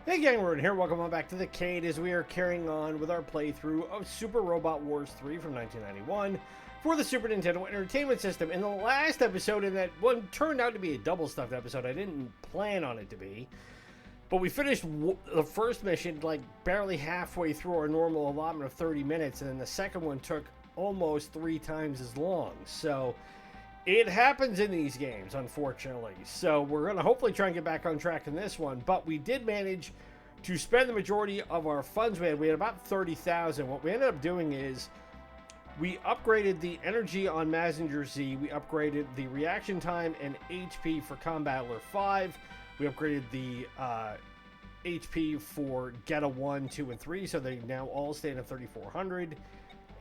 Hey gang, we're in here. Welcome on back to the Cade as we are carrying on with our playthrough of Super Robot Wars 3 from 1991 for the Super Nintendo Entertainment System. In the last episode, and that one turned out to be a double stuffed episode, I didn't plan on it to be, but we finished the first mission like barely halfway through our normal allotment of 30 minutes, and then the second one took almost 3 times as long. So it happens in these games, unfortunately. So we're going to hopefully try and get back on track in this one. But we did manage to spend the majority of our funds we had. We had about 30,000. What we ended up doing is we upgraded the energy on Mazinger Z. We upgraded the reaction time and HP for Combattler 5. We upgraded the HP for Geta 1, 2, and 3. So they now all stand at 3,400.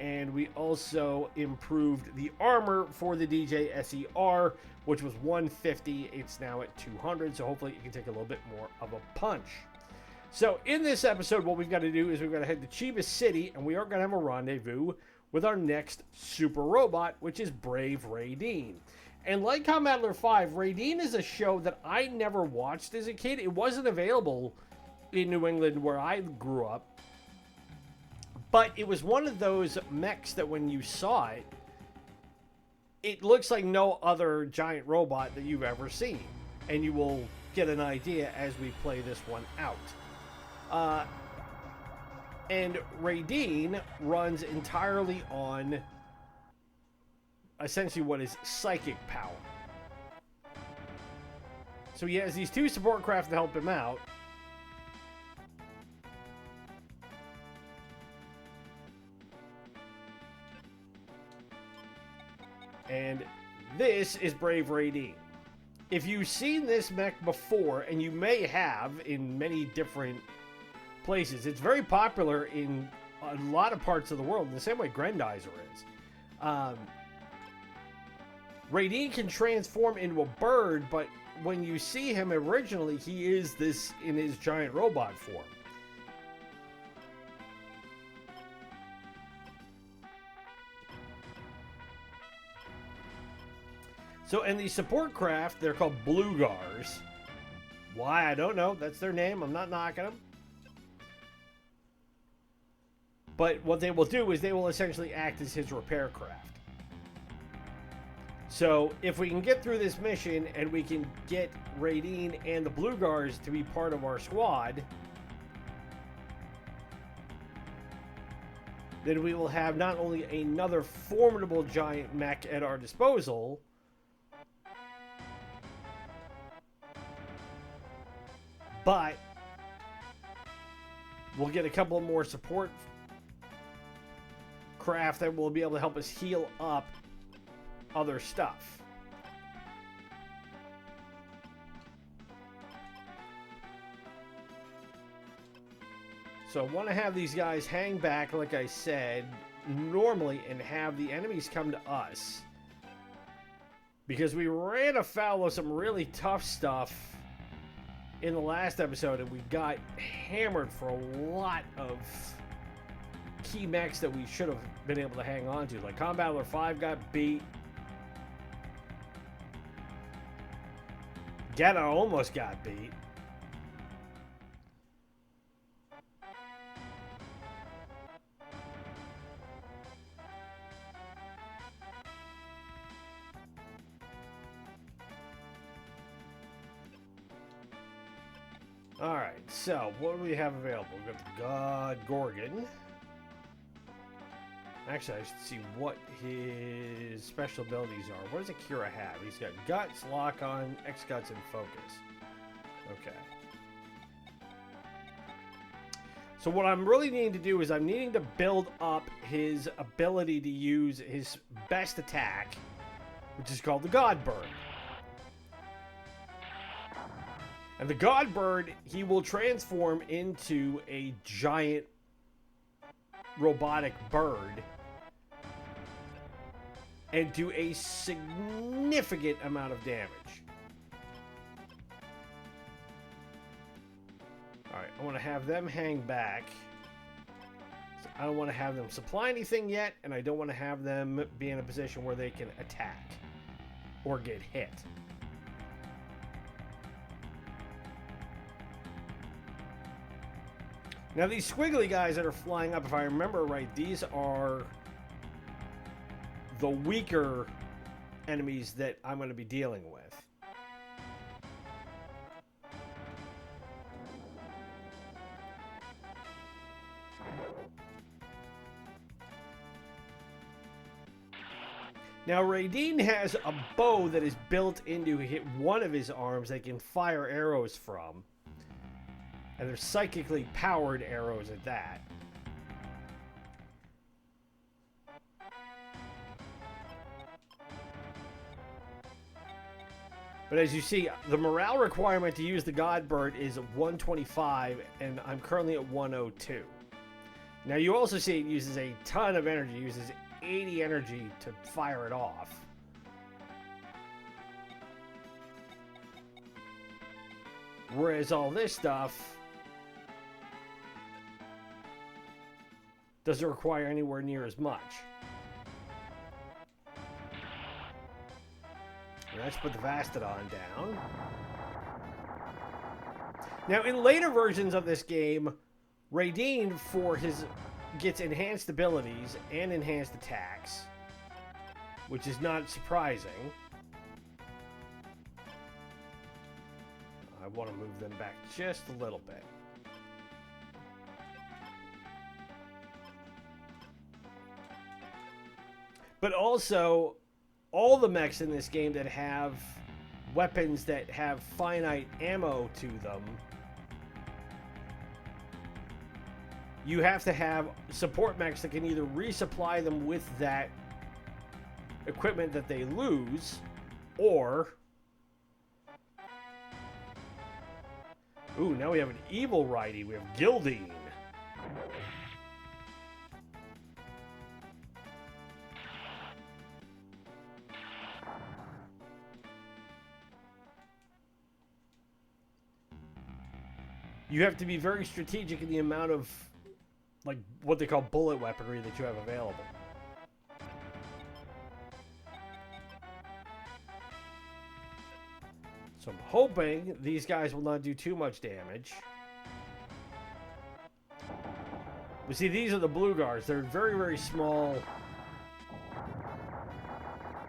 And we also improved the armor for the DJ SER, which was 150. It's now at 200, so hopefully it can take a little bit more of a punch. So in this episode, what we've got to do is we've got to head to Chiba City, and we are going to have a rendezvous with our next super robot, which is Brave Raideen. And like Combattler 5, Raideen is a show that I never watched as a kid. It wasn't available in New England where I grew up. But it was one of those mechs that when you saw it, it looks like no other giant robot that you've ever seen. And you will get an idea as we play this one out. And Raideen runs entirely on essentially what is psychic power. So he has these 2 support craft to help him out. And this is Brave Raideen. If you've seen this mech before, and you may have in many different places, it's very popular in a lot of parts of the world, in the same way Grendizer is. Raideen can transform into a bird, but when you see him originally, he is this in his giant robot form. So, and the support craft, they're called Blue Gars. Why, I don't know. That's their name. I'm not knocking them. But what they will do is they will essentially act as his repair craft. So, if we can get through this mission and we can get Raideen and the Blue Gars to be part of our squad, then we will have not only another formidable giant mech at our disposal, but we'll get a couple more support craft that will be able to help us heal up other stuff. So I want to have these guys hang back, like I said, normally, and have the enemies come to us. Because we ran afoul of some really tough stuff in the last episode, and we got hammered for a lot of key mechs that we should have been able to hang on to. Like Combattler 5 got beat. Geta almost got beat. Alright, so what do we have available? We've got the God Gorgon. Actually, I should see what his special abilities are. What does Akira have? He's got Guts, Lock On, X-Guts, and Focus. Okay. So what I'm really needing to do is I'm needing to build up his ability to use his best attack, which is called the God Bird. And the God Bird, he will transform into a giant robotic bird and do a significant amount of damage. Alright, I want to have them hang back. So I don't want to have them supply anything yet, and I don't want to have them be in a position where they can attack or get hit. Now these squiggly guys that are flying up, if I remember right, these are the weaker enemies that I'm going to be dealing with. Now, Raideen has a bow that is built into one of his arms that can fire arrows from. And they're psychically powered arrows at that. But as you see, the morale requirement to use the God Bird is 125, and I'm currently at 102. Now, you also see it uses a ton of energy. It uses 80 energy to fire it off. Whereas all this stuff doesn't require anywhere near as much. Let's put the Vastodon down. Now, in later versions of this game, Raideen gets enhanced abilities and enhanced attacks, which is not surprising. I want to move them back just a little bit. But also, all the mechs in this game that have weapons that have finite ammo to them, you have to have support mechs that can either resupply them with that equipment that they lose, or... Ooh, now we have an evil Raideen. We have Gildeen. You have to be very strategic in the amount of, like, what they call bullet weaponry that you have available. So I'm hoping these guys will not do too much damage. But see, these are the blue guards. They're very, very small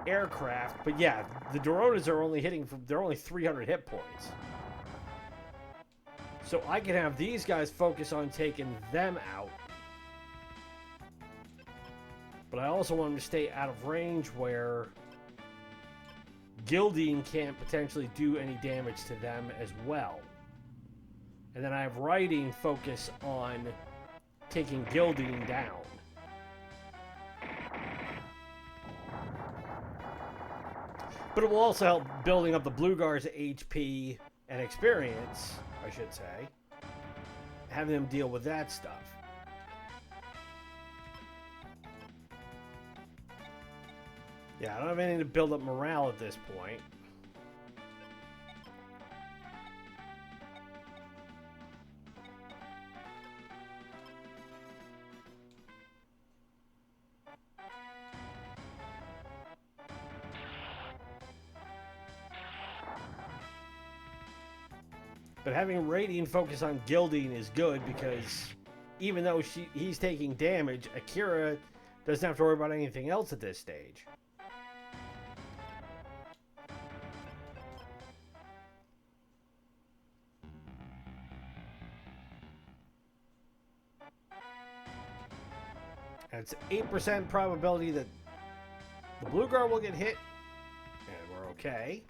aircraft. But yeah, the Doronas are only they're only 300 hit points. So I can have these guys focus on taking them out. But I also want them to stay out of range where Gildeen can't potentially do any damage to them as well. And then I have Raideen focus on taking Gildeen down. But it will also help building up the Blue Guard's HP and experience, I should say. Having them deal with that stuff. Yeah, I don't have anything to build up morale at this point. But having Raideen focus on Gildeen is good because even though he's taking damage, Akira doesn't have to worry about anything else at this stage. And it's 8% probability that the Blue Guard will get hit, and we're okay.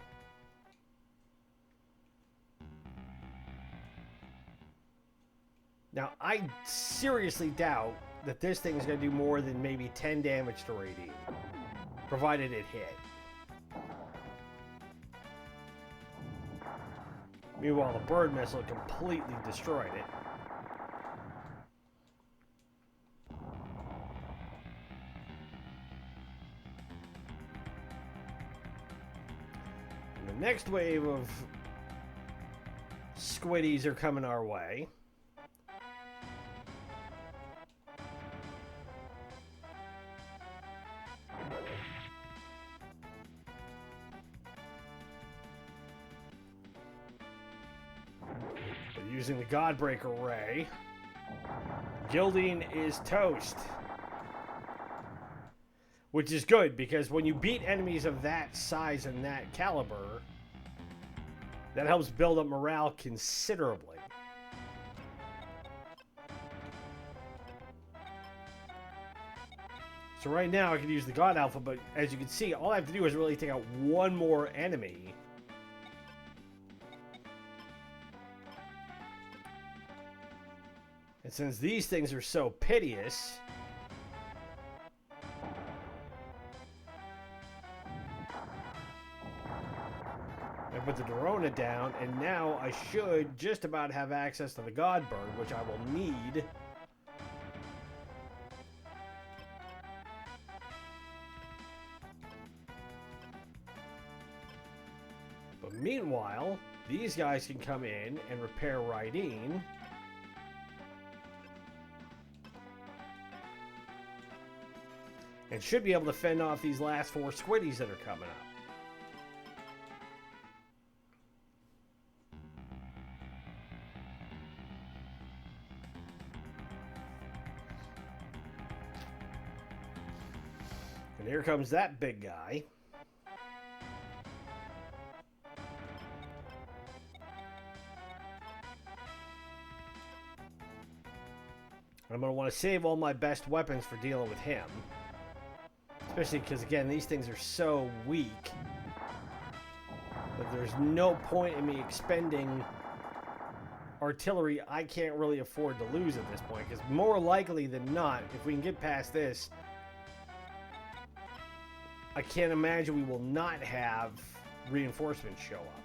Now, I seriously doubt that this thing is going to do more than maybe 10 damage to Raideen, provided it hit. Meanwhile, the bird missile completely destroyed it. And the next wave of squiddies are coming our way. Using the Godbreaker Ray. Gilding is toast. Which is good, because when you beat enemies of that size and that caliber, that helps build up morale considerably. So right now I can use the God Alpha, but as you can see, all I have to do is really take out one more enemy. And since these things are so piteous, I put the Dorona down, and now I should just about have access to the God Bird, which I will need. But meanwhile, these guys can come in and repair Raideen. And should be able to fend off these last 4 squiddies that are coming up. And here comes that big guy. I'm going to want to save all my best weapons for dealing with him. Especially because, again, these things are so weak that there's no point in me expending artillery I can't really afford to lose at this point. Because more likely than not, if we can get past this, I can't imagine we will not have reinforcements show up.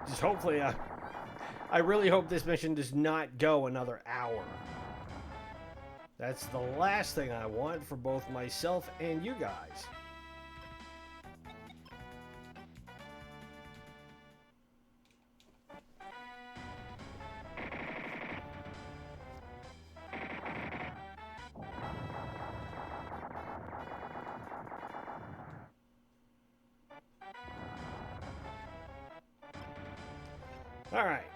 Just hopefully, I really hope this mission does not go another hour. That's the last thing I want for both myself and you guys. All right.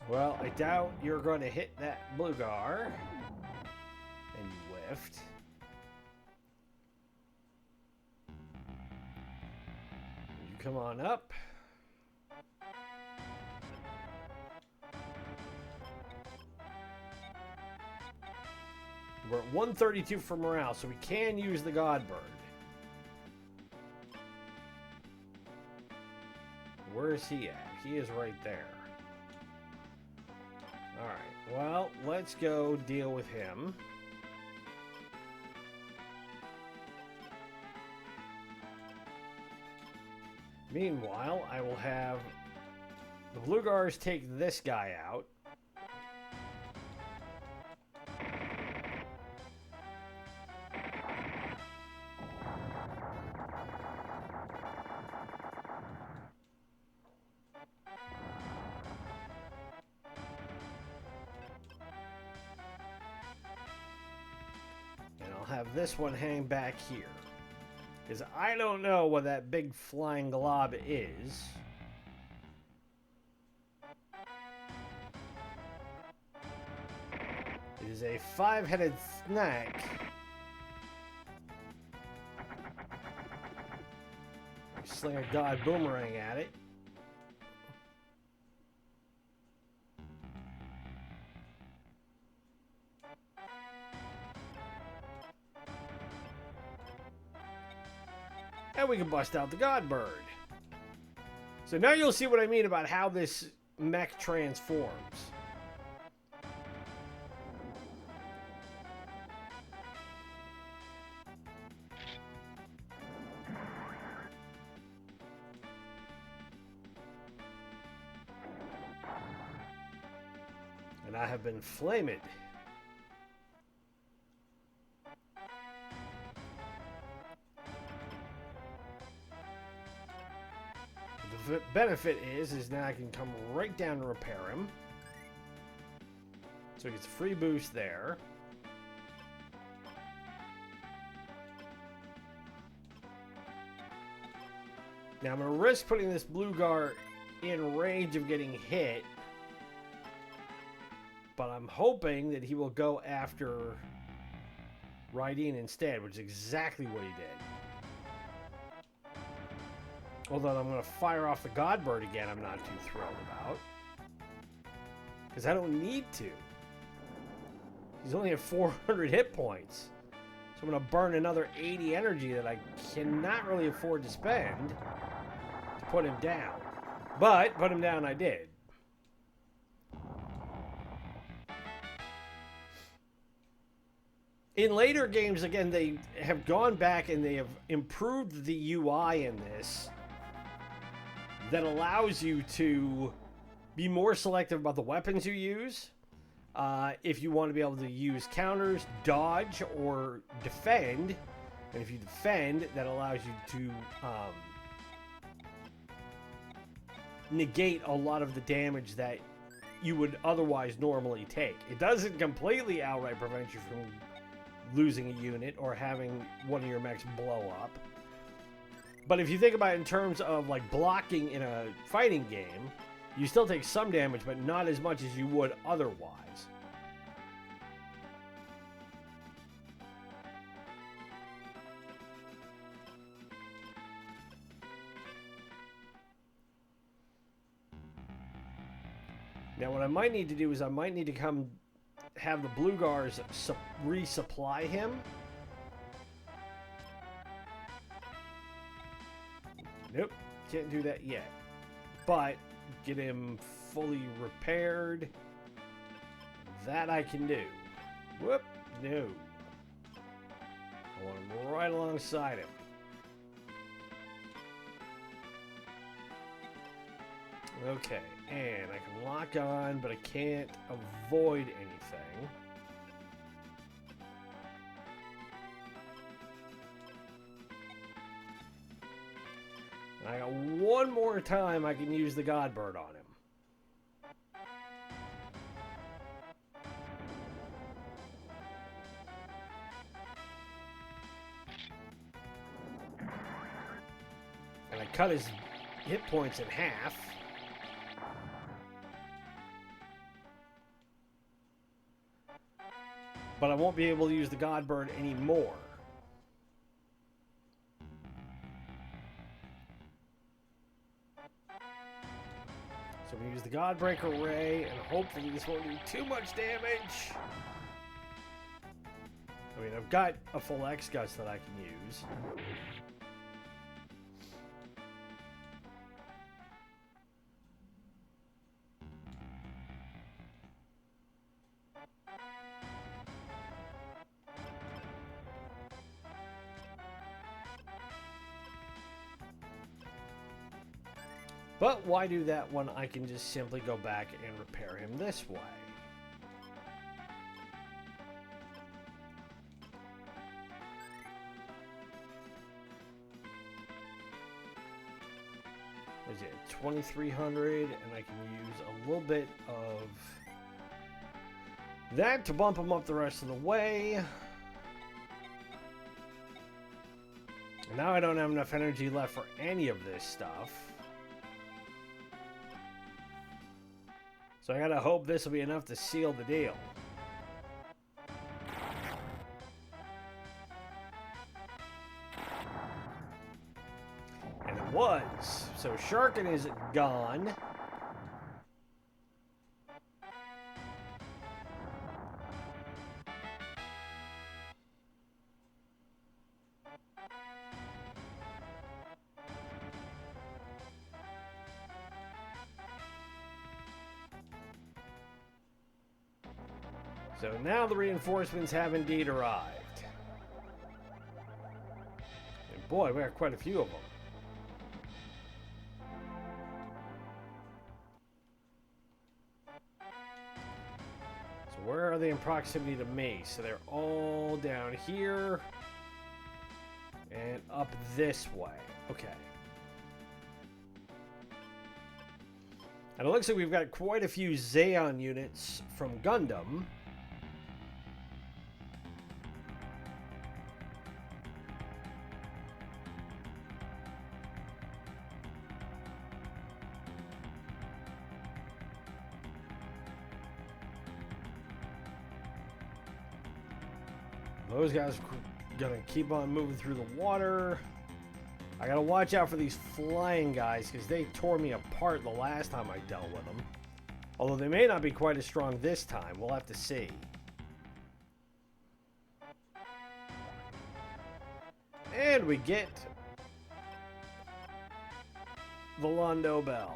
Well, I doubt you're going to hit that blue gar. And you whiffed. You come on up. We're at 132 for morale, so we can use the God Bird. Where is he at? He is right there. Alright, well, let's go deal with him. Meanwhile, I will have the Blue Gars take this guy out. Have this one hang back here, because I don't know what that big flying glob is. It is a 5-headed snack. Sling a God boomerang at it. And we can bust out the God Bird. So now you'll see what I mean about how this mech transforms. And I have been flamed. benefit is now I can come right down and repair him. So he gets a free boost there. Now I'm going to risk putting this blue guard in range of getting hit. But I'm hoping that he will go after Raideen instead, which is exactly what he did. Although I'm going to fire off the Godbird again, I'm not too thrilled about. Because I don't need to. He's only at 400 hit points. So I'm going to burn another 80 energy that I cannot really afford to spend to put him down. But put him down I did. In later games, again, they have gone back and they have improved the UI in this that allows you to be more selective about the weapons you use. If you want to be able to use counters, dodge, or defend. And if you defend, that allows you to negate a lot of the damage that you would otherwise normally take. It doesn't completely outright prevent you from losing a unit or having one of your mechs blow up. But if you think about it in terms of like blocking in a fighting game, you still take some damage, but not as much as you would otherwise. Now what I might need to do is I might need to come have the blue guards resupply him. Nope, can't do that yet. But get him fully repaired. That I can do. Whoop, no. I want him right alongside him. Okay, and I can lock on, but I can't avoid anything. And I got one more time I can use the Godbird on him. And I cut his hit points in half. But I won't be able to use the Godbird anymore. So I'm going to use the Godbreaker Ray, and hopefully this won't do too much damage. I mean, I've got a full X-Guts that I can use. But why do that when I can just simply go back and repair him this way? Is it 2300? And I can use a little bit of that to bump him up the rest of the way. And now I don't have enough energy left for any of this stuff. So I gotta hope this will be enough to seal the deal. And it was. So Sharkin is gone. So now the reinforcements have indeed arrived. And boy, we got quite a few of them. So where are they in proximity to me? So they're all down here and up this way. Okay. And it looks like we've got quite a few Xeon units from Gundam. Those guys are gonna keep on moving through the water. I gotta watch out for these flying guys because they tore me apart the last time I dealt with them. Although they may not be quite as strong this time. We'll have to see. And we get the Londo Bell.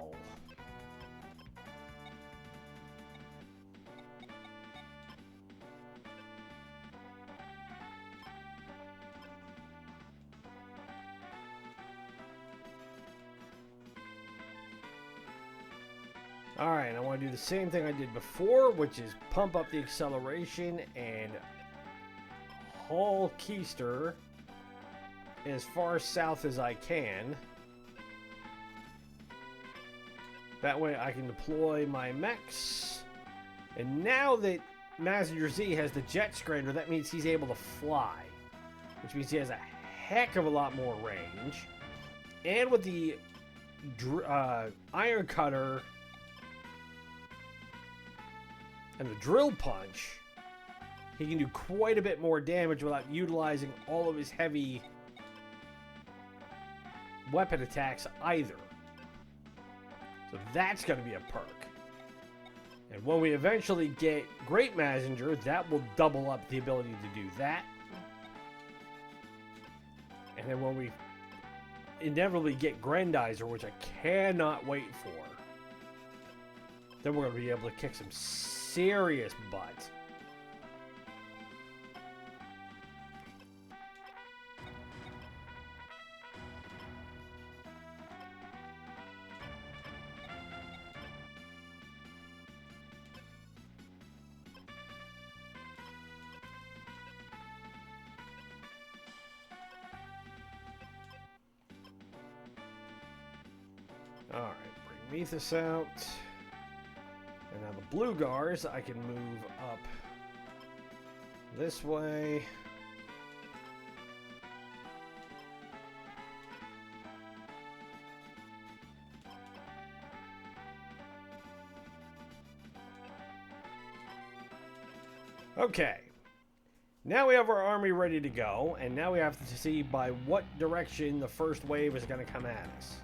Alright, I want to do the same thing I did before, which is pump up the acceleration and haul Keister as far south as I can. That way I can deploy my mechs. And now that Mazinger Z has the jet scraper, that means he's able to fly. Which means he has a heck of a lot more range. And with the iron cutter and the drill punch, he can do quite a bit more damage without utilizing all of his heavy weapon attacks either. So that's going to be a perk. And when we eventually get Great Mazinger, that will double up the ability to do that. And then when we inevitably get Grandizer, which I cannot wait for, then we're going to be able to kick some serious butt. Alright, bring Methus out. And now the blue guards, I can move up this way. Okay. Now we have our army ready to go, and now we have to see by what direction the first wave is going to come at us.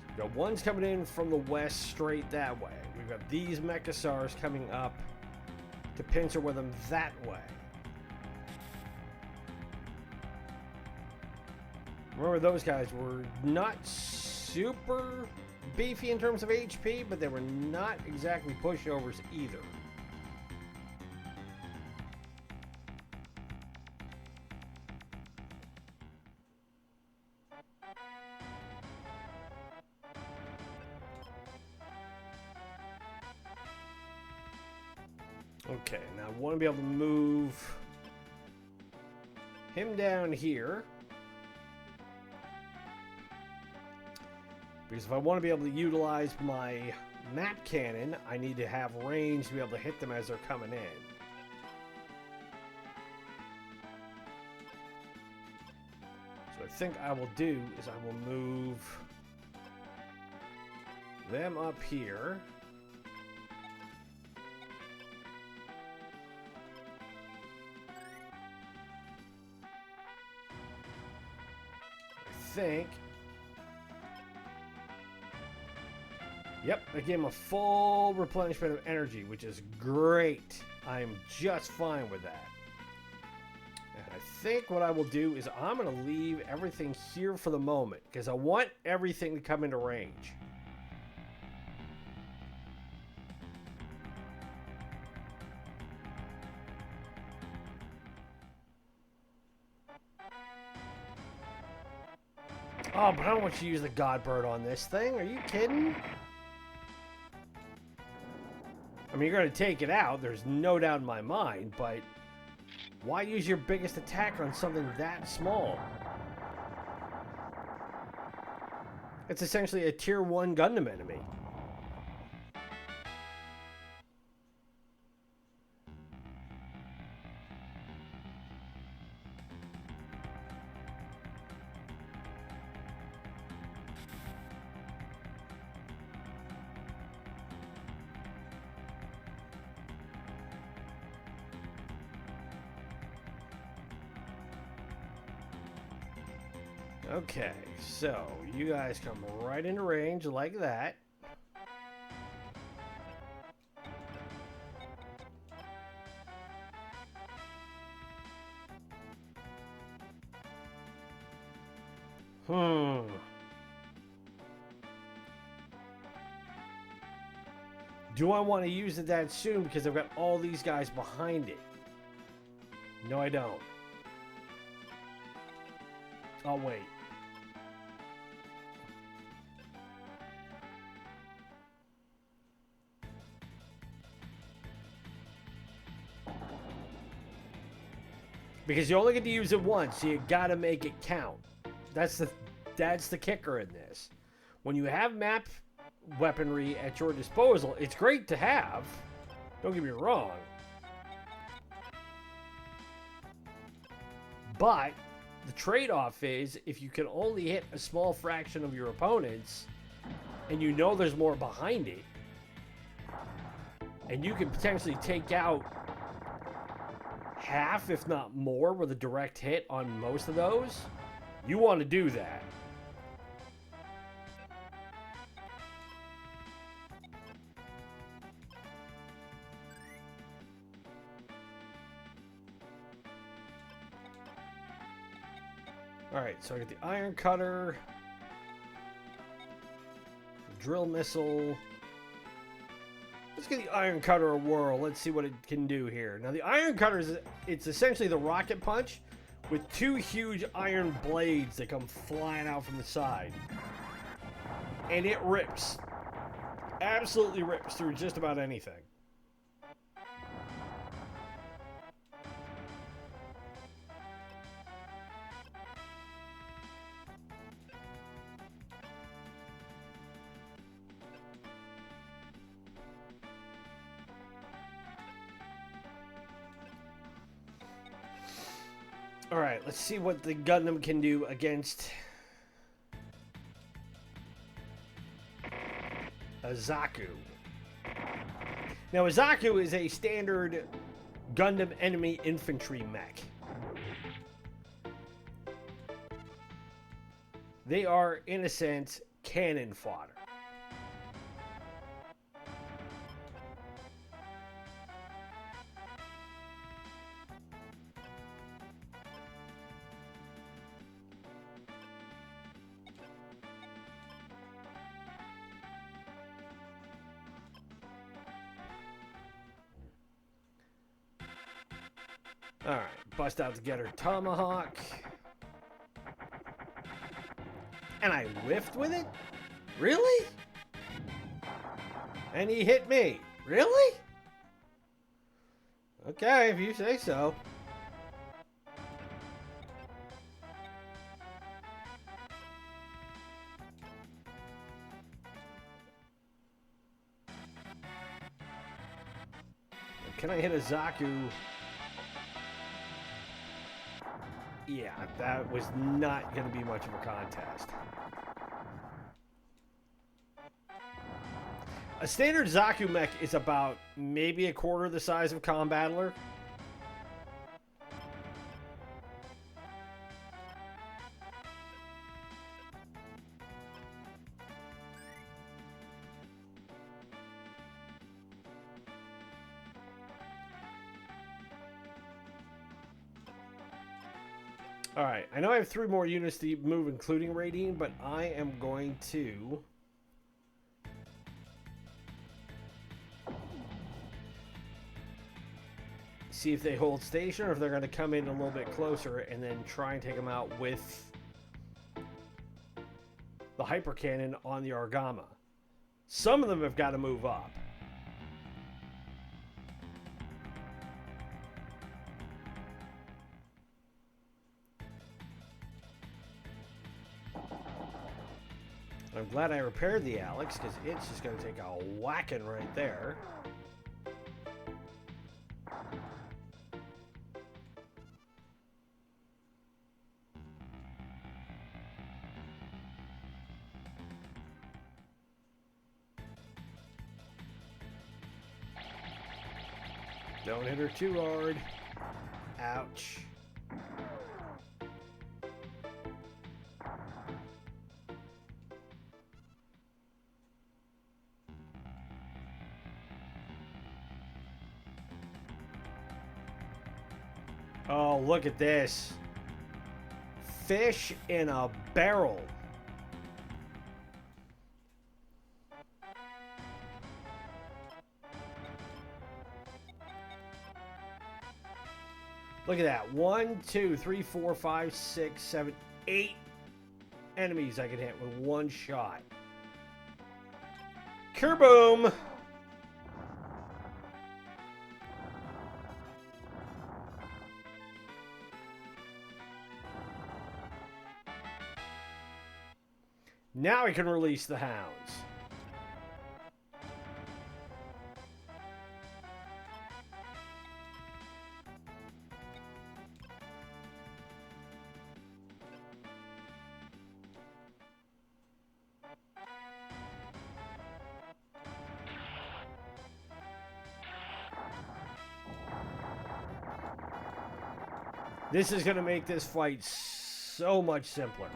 We've got one's coming in from the west straight that way. We've got these Mechasars coming up to pincer with them that way. Remember, those guys were not super beefy in terms of HP, but they were not exactly pushovers either. Okay, now I want to be able to move him down here. Because if I want to be able to utilize my map cannon, I need to have range to be able to hit them as they're coming in. So I think I will do is I will move them up here. Think. Yep, I gave him a full replenishment of energy, which is great. I'm just fine with that. And I think what I will do is I'm going to leave everything here for the moment, because I want everything to come into range. Oh, but I don't want you to use the Godbird on this thing. Are you kidding? I mean, you're going to take it out. There's no doubt in my mind, but why use your biggest attack on something that small? It's essentially a tier 1 Gundam enemy. Okay, so you guys come right into range like that. Do I want to use it that soon because I've got all these guys behind it? No, I don't. I'll wait. Because you only get to use it once, so you gotta make it count. That's the kicker in this. When you have map weaponry at your disposal, it's great to have. Don't get me wrong. But the trade-off is if you can only hit a small fraction of your opponents and you know there's more behind it, and you can potentially take out half, if not more, with a direct hit on most of those, you want to do that. Alright, so I got the iron cutter, drill missile. Let's give the iron cutter a whirl. Let's see what it can do here. Now the iron cutter it's essentially the rocket punch with two huge iron blades that come flying out from the side. And it rips. Absolutely rips through just about anything. Alright, let's see what the Gundam can do against a Zaku. Now, a Zaku is a standard Gundam enemy infantry mech. They are, in a sense, cannon fodder. Alright, bust out the Getter Tomahawk. And I whiffed with it? Really? And he hit me. Really? Okay, if you say so. Can I hit a Zaku? Yeah, that was not going to be much of a contest. A standard Zaku mech is about maybe a quarter the size of Combattler. Alright, I know I have 3 more units to move, including Raideen, but I am going to see if they hold station or if they're going to come in a little bit closer and then try and take them out with the hyper cannon on the Argama. Some of them have got to move up. I'm glad I repaired the Alex, because it's just going to take a whacking right there. Don't hit her too hard. Oh, look at this. Fish in a barrel. Look at that. 1, 2, 3, 4, 5, 6, 7, 8 enemies I can hit with one shot. Kerboom! Now I can release the hounds. This is going to make this fight so much simpler.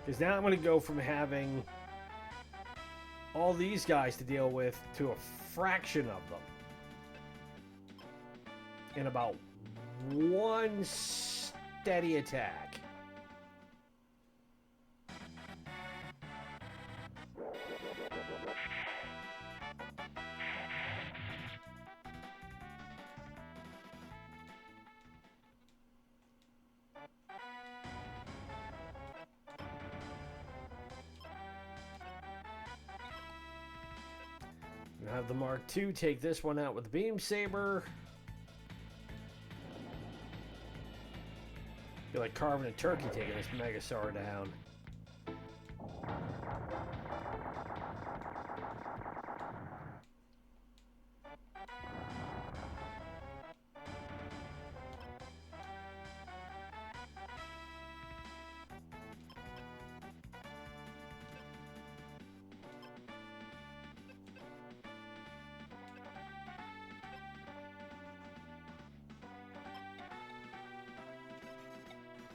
Because now I'm going to go from having all these guys to deal with to a fraction of them. In about one steady attack. Have the Mark II take this one out with the beam saber. Feel like carving a turkey taking this Megasaur down.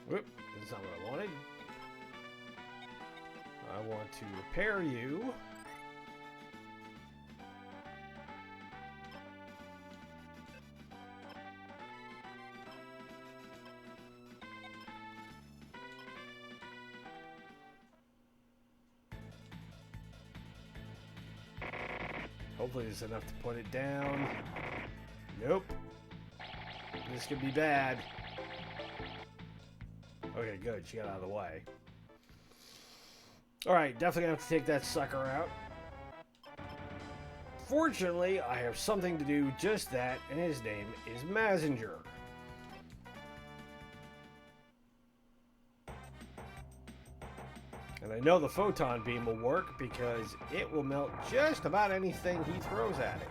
Whoop, that's not what I wanted. I want to repair you. Hopefully there's enough to put it down. Nope. This could be bad. Okay, good. She got out of the way. Alright, definitely gonna have to take that sucker out. Fortunately, I have something to do just that, and his name is Mazinger. And I know the photon beam will work because it will melt just about anything he throws at it.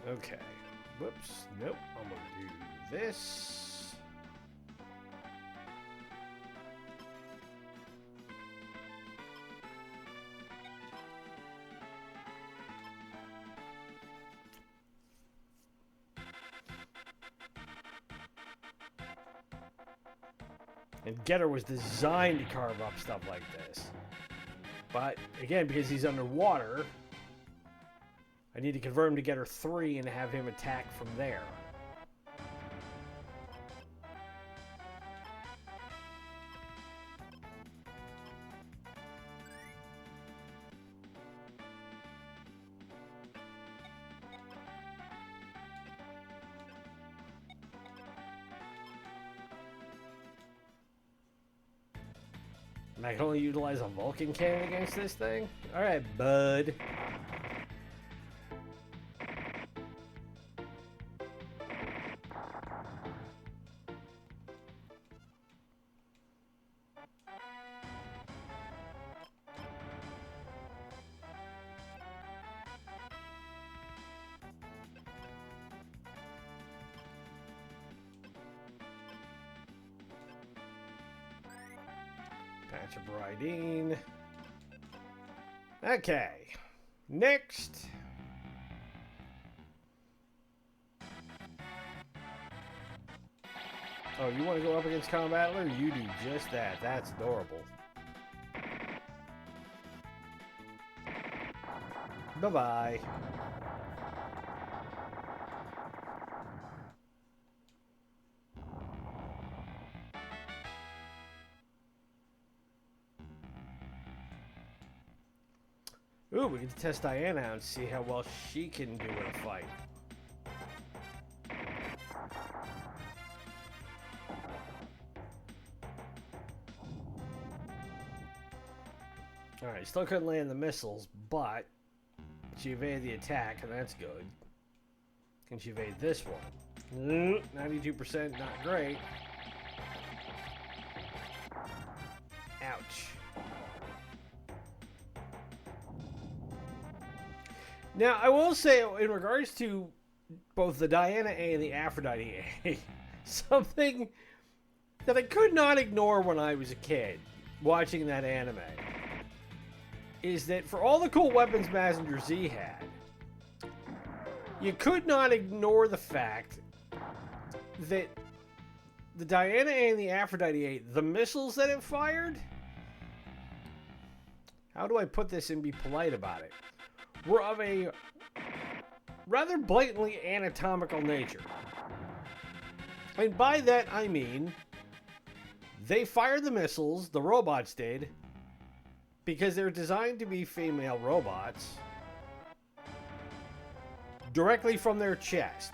Okay. Whoops. Nope. I'm going to do this. And Getter was designed to carve up stuff like this. But, again, because he's underwater, I need to convert him to Getter 3 and have him attack from there. And I can only utilize a Vulcan cannon against this thing? Alright, bud. Patch of Raideen. Okay. Next. Oh, you want to go up against Combattler? You do just that. That's adorable. Bye-bye. Ooh, we get to test Diana out and see how well she can do in a fight. Alright, still couldn't land the missiles, but she evaded the attack, and that's good. Can she evade this one? 92%, not great. Ouch. Now, I will say, in regards to both the Diana A and the Aphrodite A, something that I could not ignore when I was a kid watching that anime is that for all the cool weapons Mazinger Z had, you could not ignore the fact that the Diana A and the Aphrodite A, the missiles that it fired, how do I put this and be polite about it, were of a rather blatantly anatomical nature. And by that I mean, they fired the missiles, the robots did, because they're designed to be female robots, directly from their chest.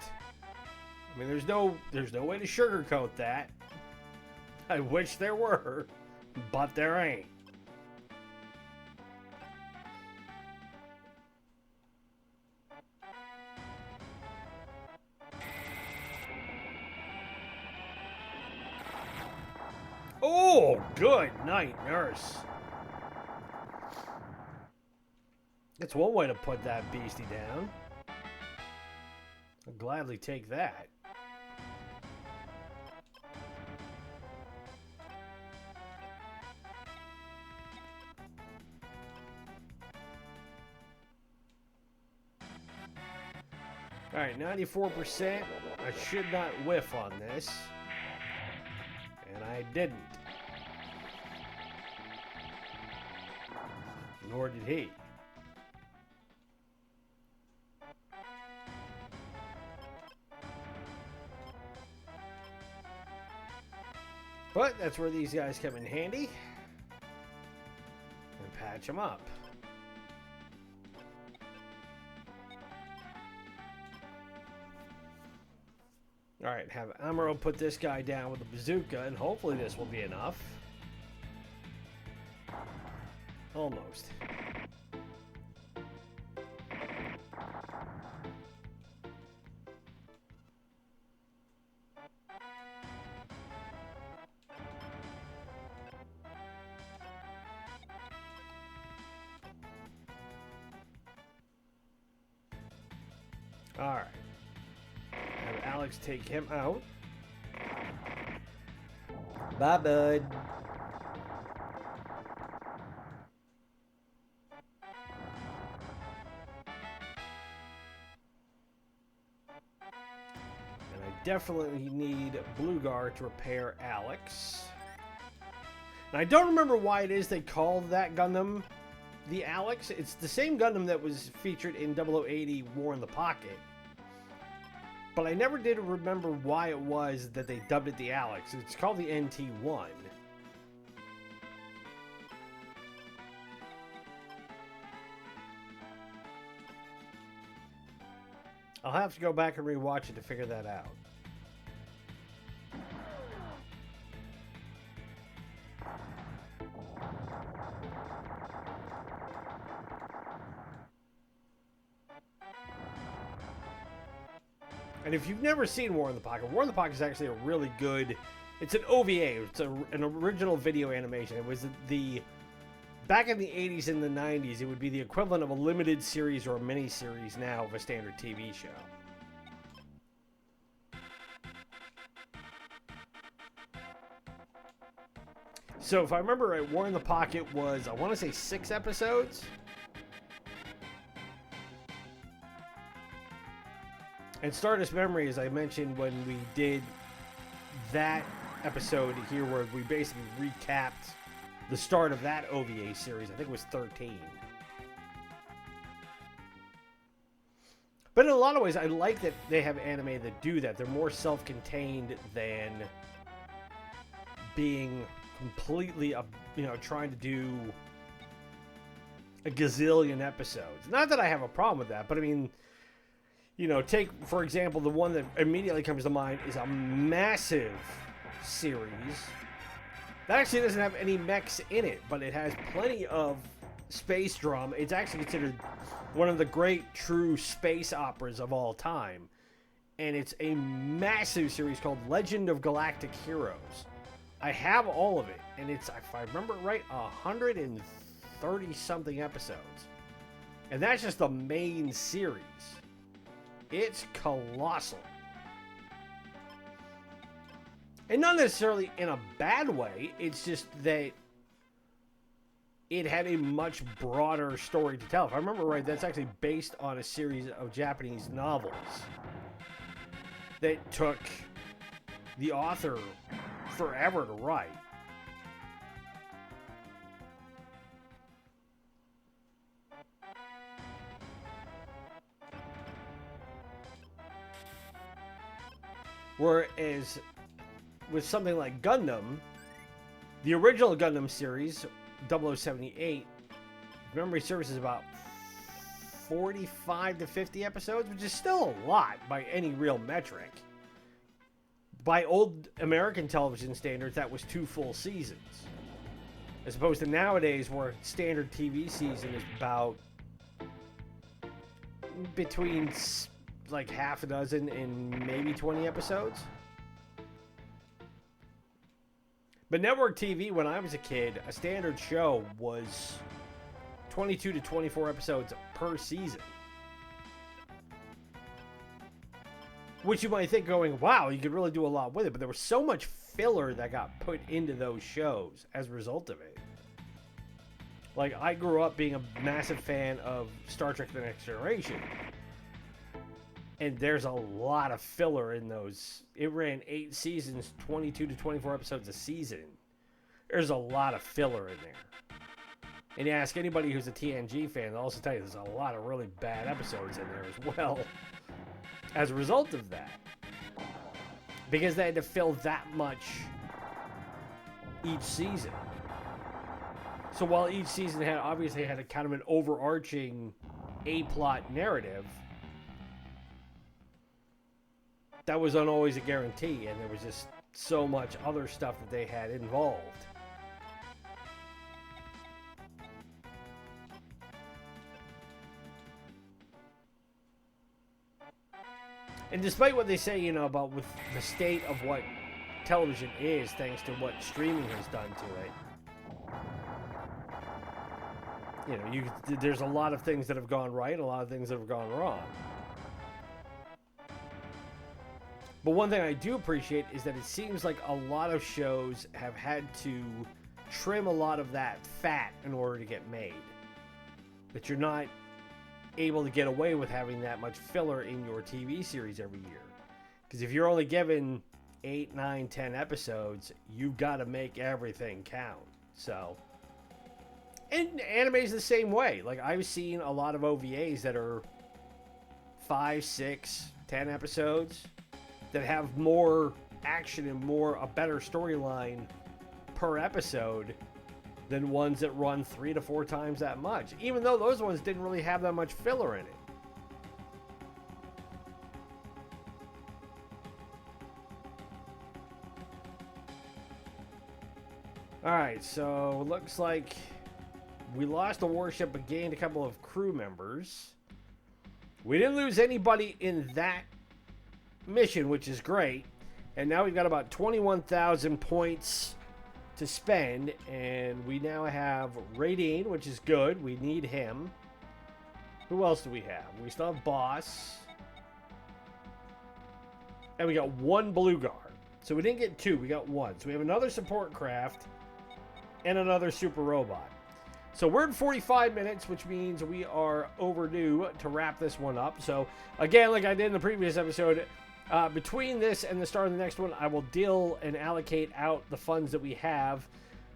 I mean, there's no way to sugarcoat that. I wish there were, but there ain't. Oh, good night, nurse. That's one way to put that beastie down. I'll gladly take that. Alright, 94%. I should not whiff on this. And I didn't. Nor did he. But that's where these guys come in handy. And patch them up. Alright, have Amuro put this guy down with a bazooka, and hopefully this will be enough. Almost. Alright. Have Alex take him out. Bye, bud. And I definitely need Bluegar to repair Alex. And I don't remember why it is they called that Gundam the Alex. It's the same Gundam that was featured in 0080 War in the Pocket. But I never did remember why it was that they dubbed it the Alex. It's called the NT1. I'll have to go back and rewatch it to figure that out. And if you've never seen War in the Pocket, War in the Pocket is actually a really good... It's an OVA. It's an original video animation. It was the... Back in the 80s and the 90s, it would be the equivalent of a limited series or a mini-series now of a standard TV show. So if I remember right, War in the Pocket was, I want to say 6 episodes. And Stardust Memory, as I mentioned when we did that episode here where we basically recapped the start of that OVA series. I think it was 13. But in a lot of ways, I like that they have anime that do that. They're more self-contained than being completely, trying to do a gazillion episodes. Not that I have a problem with that, but I mean, take, for example, the one that immediately comes to mind is a massive series that actually doesn't have any mechs in it, but it has plenty of space drama. It's actually considered one of the great true space operas of all time. And it's a massive series called Legend of Galactic Heroes. I have all of it, and it's, if I remember right, 130-something episodes. And that's just the main series. It's colossal. And not necessarily in a bad way, it's just that it had a much broader story to tell. If I remember right, that's actually based on a series of Japanese novels that took the author forever to write. Whereas with something like Gundam, the original Gundam series, 0078, memory serves is about 45 to 50 episodes, which is still a lot by any real metric. By old American television standards, that was 2 full seasons. As opposed to nowadays, where a standard TV season is about between like half a dozen and maybe 20 episodes. But network TV, when I was a kid, a standard show was 22 to 24 episodes per season. Which you might think going, wow, you could really do a lot with it. But there was so much filler that got put into those shows as a result of it. Like, I grew up being a massive fan of Star Trek The Next Generation. And there's a lot of filler in those. It ran 8 seasons, 22 to 24 episodes a season. There's a lot of filler in there. And you ask anybody who's a TNG fan, they'll also tell you there's a lot of really bad episodes in there as well. As a result of that. Because they had to fill that much each season. So while each season obviously had a kind of an overarching A-plot narrative, that wasn't always a guarantee, and there was just so much other stuff that they had involved. And despite what they say, about with the state of what television is, thanks to what streaming has done to it, there's a lot of things that have gone right, a lot of things that have gone wrong. But one thing I do appreciate is that it seems like a lot of shows have had to trim a lot of that fat in order to get made. That you're not able to get away with having that much filler in your TV series every year. Because if you're only given 8, 9, 10 episodes, you've got to make everything count. So, and anime's the same way. Like, I've seen a lot of OVAs that are 5, 6, 10 episodes that have more action and a better storyline per episode than ones that run 3 to 4 times that much, even though those ones didn't really have that much filler in it. Alright, so looks like we lost a warship but gained a couple of crew members. We didn't lose anybody in that mission, which is great. And now we've got about 21,000 points to spend, and we now have Raideen, which is good. We need him. Who else do we have? We still have Boss. And we got 1 Blue Guard. So we didn't get 2, we got 1. So we have another support craft and another super robot. So we're at 45 minutes, which means we are overdue to wrap this one up. So again, like I did in the previous episode, Between this and the start of the next one, I will deal and allocate out the funds that we have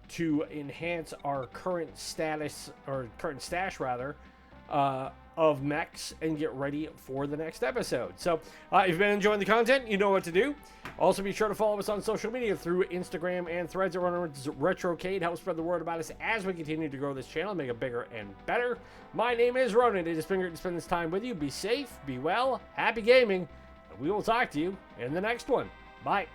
to enhance our current status, or current stash rather, of mechs, and get ready for the next episode. So if you've been enjoying the content, you know what to do. Also, be sure to follow us on social media through Instagram and Threads at RetroCade. Help spread the word about us as we continue to grow this channel and make it bigger and better. My name is Ronan. It has been great to spend this time with you. Be safe, be well, happy gaming, and we will talk to you in the next one. Bye.